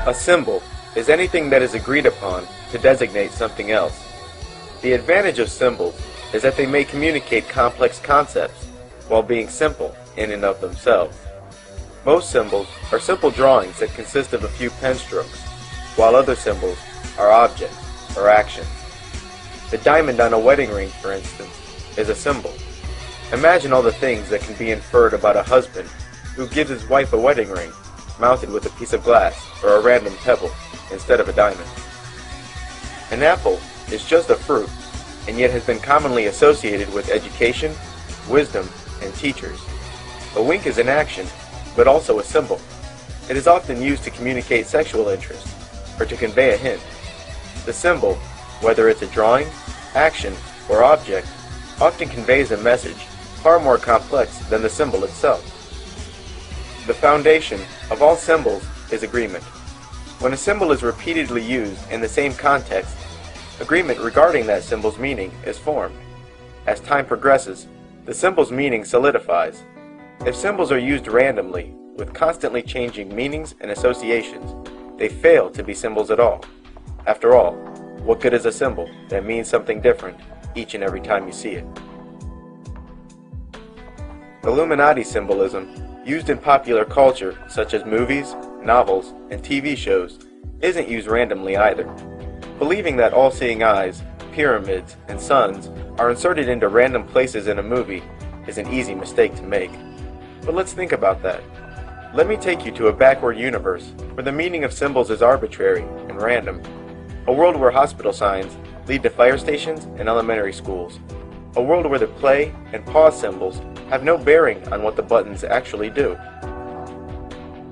A symbol is anything that is agreed upon to designate something else. The advantage of symbols is that they may communicate complex concepts while being simple in and of themselves. Most symbols are simple drawings that consist of a few pen strokes, while other symbols are objects or actions. The diamond on a wedding ring, for instance, is a symbol. Imagine all the things that can be inferred about a husband who gives his wife a wedding ring mounted with a piece of glass or a random pebble instead of a diamond. An apple is just a fruit, and yet has been commonly associated with education, wisdom, and teachers. A wink is an action, but also a symbol. It is often used to communicate sexual interest, or to convey a hint. The symbol, whether it's a drawing, action, or object, often conveys a message far more complex than the symbol itself. The foundation of all symbols is agreement. When a symbol is repeatedly used in the same context, agreement regarding that symbol's meaning is formed. As time progresses, the symbol's meaning solidifies. If symbols are used randomly, with constantly changing meanings and associations, they fail to be symbols at all. After all, what good is a symbol that means something different each and every time you see it? Illuminati symbolism, used in popular culture such as movies, novels, and TV shows, isn't used randomly either. Believing that all-seeing eyes, pyramids, and suns are inserted into random places in a movie is an easy mistake to make. But let's think about that. Let me take you to a backward universe where the meaning of symbols is arbitrary and random. A world where hospital signs lead to fire stations and elementary schools. A world where the play and pause symbols have no bearing on what the buttons actually do.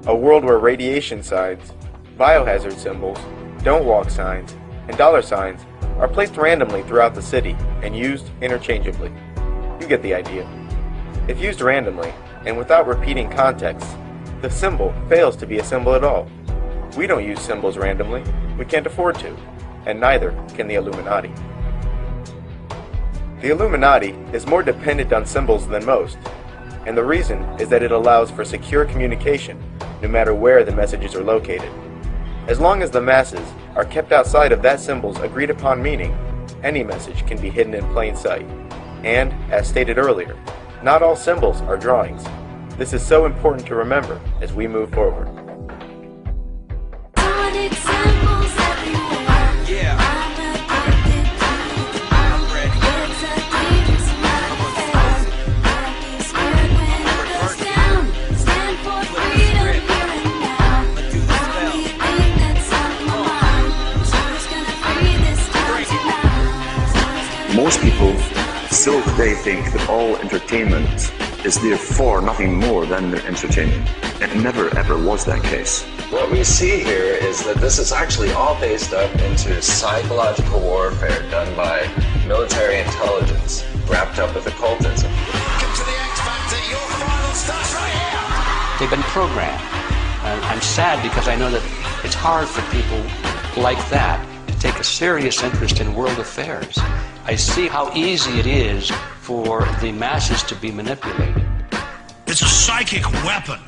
A world where radiation signs, biohazard symbols, don't walk signs, and dollar signs are placed randomly throughout the city and used interchangeably. You get the idea. If used randomly and without repeating context, the symbol fails to be a symbol at all. We don't use symbols randomly. We can't afford to, and neither can the Illuminati. The Illuminati is more dependent on symbols than most, and the reason is that it allows for secure communication no matter where the messages are located. As long as the masses are kept outside of that symbol's agreed upon meaning, any message can be hidden in plain sight. And, as stated earlier, not all symbols are drawings. This is so important to remember as we move forward. Most people still today think that all entertainment is therefore nothing more than entertainment. It never ever was that case. What we see here is that this is actually all based up into psychological warfare done by military intelligence, wrapped up with occultism. Welcome to the X Factor. Your final starts right here. They've been programmed. I'm sad because I know that it's hard for people like that to take a serious interest in world affairs. I see how easy it is for the masses to be manipulated. It's a psychic weapon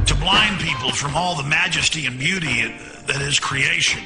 to blind people from all the majesty and beauty that is creation.